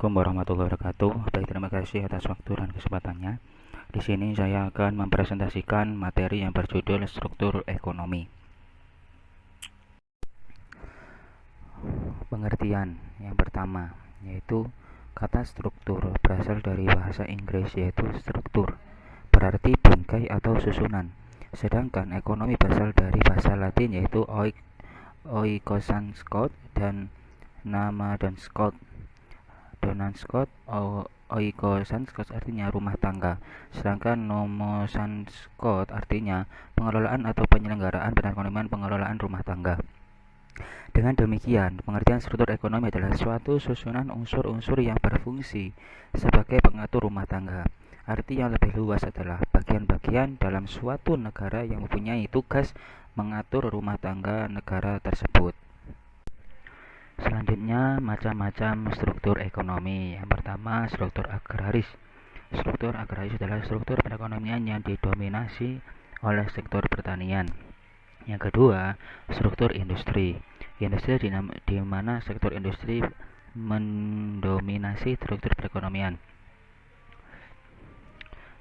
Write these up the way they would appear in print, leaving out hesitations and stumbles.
Assalamualaikum warahmatullahi wabarakatuh. Baik, terima kasih atas waktu dan kesempatannya. Di sini saya akan mempresentasikan materi yang berjudul struktur ekonomi. Pengertian yang pertama yaitu kata struktur berasal dari bahasa Inggris yaitu struktur, berarti bingkai atau susunan. Sedangkan ekonomi berasal dari bahasa Latin yaitu oikosanskot dan nama Donskot. Donanskot oikosanskot artinya rumah tangga, sedangkan nomosanskot artinya pengelolaan atau penyelenggaraan perekonomian pengelolaan rumah tangga. Dengan demikian, pengertian struktur ekonomi adalah suatu susunan unsur-unsur yang berfungsi sebagai pengatur rumah tangga. Arti yang lebih luas adalah bagian-bagian dalam suatu negara yang mempunyai tugas mengatur rumah tangga negara tersebut. Selanjutnya, macam-macam struktur ekonomi. Yang pertama, struktur agraris. Struktur agraris adalah struktur perekonomian yang didominasi oleh sektor pertanian. Yang kedua, struktur industri. Industri di mana sektor industri mendominasi struktur perekonomian.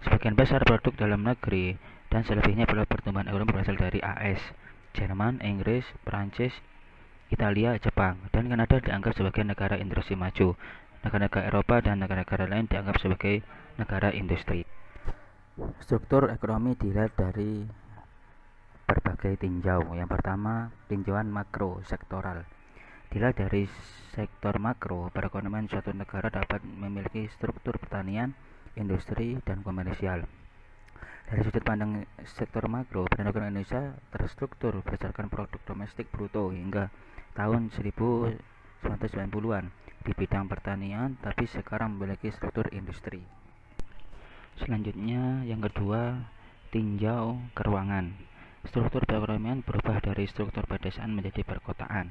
Sebagian besar produk dalam negeri dan selebihnya pertumbuhan ekonomi berasal dari AS, Jerman, Inggris, Perancis, Italia, Jepang, dan Kanada dianggap sebagai negara industri maju. Negara-negara Eropa dan negara-negara lain dianggap sebagai negara industri. Struktur ekonomi dilihat dari berbagai tinjau. Yang pertama, tinjauan makro sektoral. Dilihat dari sektor makro, perekonomian suatu negara dapat memiliki struktur pertanian, industri, dan komersial. Dari sudut pandang sektor makro, perekonomian Indonesia terstruktur berdasarkan produk domestik bruto hingga tahun 1990-an di bidang pertanian, tapi sekarang memiliki struktur industri. Selanjutnya, yang kedua, tinjau keuangan. Struktur perekonomian berubah dari struktur pedesaan menjadi perkotaan.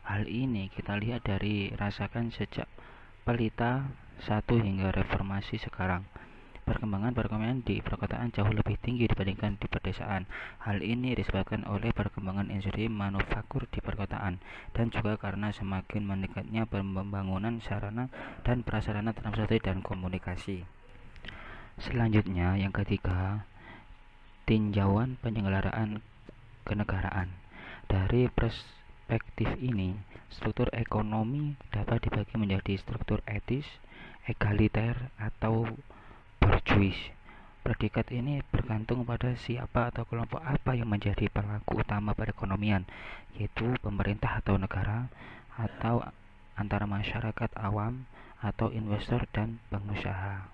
Hal ini kita lihat dari rasakan sejak Pelita 1 hingga reformasi sekarang. Perkembangan perekonomian di perkotaan jauh lebih tinggi dibandingkan di pedesaan. Hal ini disebabkan oleh perkembangan industri manufaktur di perkotaan dan juga karena semakin meningkatnya pembangunan sarana dan prasarana transportasi dan komunikasi. Selanjutnya, yang ketiga, tinjauan penyelenggaraan kenegaraan. Dari perspektif ini, struktur ekonomi dapat dibagi menjadi struktur etis, egaliter, atau borjuis. Predikat ini bergantung pada siapa atau kelompok apa yang menjadi pelaku utama perekonomian, yaitu pemerintah atau negara, atau antara masyarakat awam, atau investor dan pengusaha.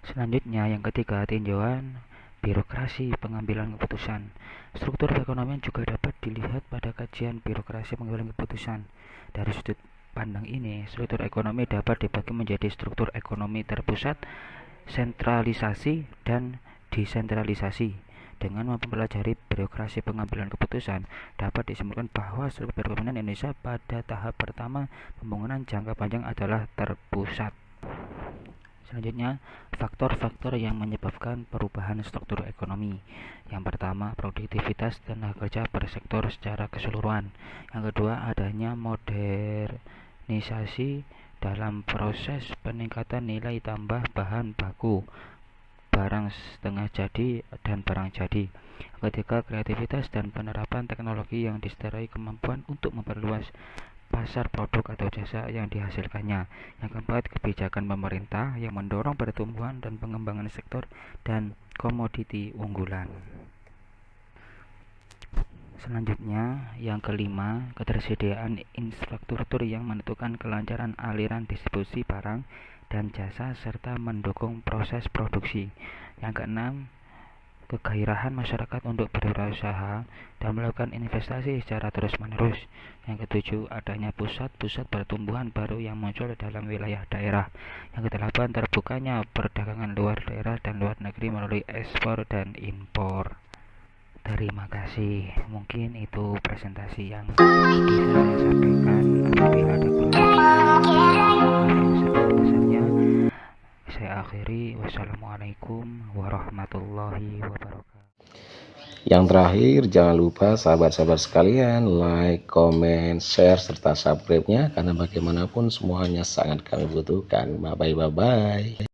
Selanjutnya, yang ketiga, tinjauan birokrasi pengambilan keputusan. Struktur perekonomian juga dapat dilihat pada kajian birokrasi pengambilan keputusan. Dari sudut pandang ini, struktur ekonomi dapat dibagi menjadi struktur ekonomi terpusat, sentralisasi, dan desentralisasi. Dengan mempelajari birokrasi pengambilan keputusan, dapat disimpulkan bahwa struktur perekonomian Indonesia pada tahap pertama pembangunan jangka panjang adalah terpusat. Selanjutnya, faktor-faktor yang menyebabkan perubahan struktur ekonomi. Yang pertama, produktivitas tenaga kerja per sektor secara keseluruhan. Yang kedua, adanya modernisasi dalam proses peningkatan nilai tambah bahan baku, barang setengah jadi, dan barang jadi. Yang ketiga, kreativitas dan penerapan teknologi yang disertai kemampuan untuk memperluas pasar produk atau jasa yang dihasilkannya. Yang keempat, kebijakan pemerintah yang mendorong pertumbuhan dan pengembangan sektor dan komoditi unggulan. Selanjutnya, yang kelima, ketersediaan infrastruktur yang menentukan kelancaran aliran distribusi barang dan jasa serta mendukung proses produksi. Yang keenam, kegairahan masyarakat untuk berwirausaha dan melakukan investasi secara terus-menerus. Yang ketujuh, adanya pusat-pusat pertumbuhan baru yang muncul dalam wilayah daerah. Yang kedelapan, terbukanya perdagangan luar daerah dan luar negeri melalui ekspor dan impor. Terima kasih. Mungkin itu presentasi yang bisa saya sampaikan. Apabila ada kurang saya akhiri. Wassalamualaikum warahmatullahi wabarakatuh. Yang terakhir, jangan lupa sahabat-sahabat sekalian like, comment, share, serta subscribe-nya karena bagaimanapun semuanya sangat kami butuhkan. Bye bye.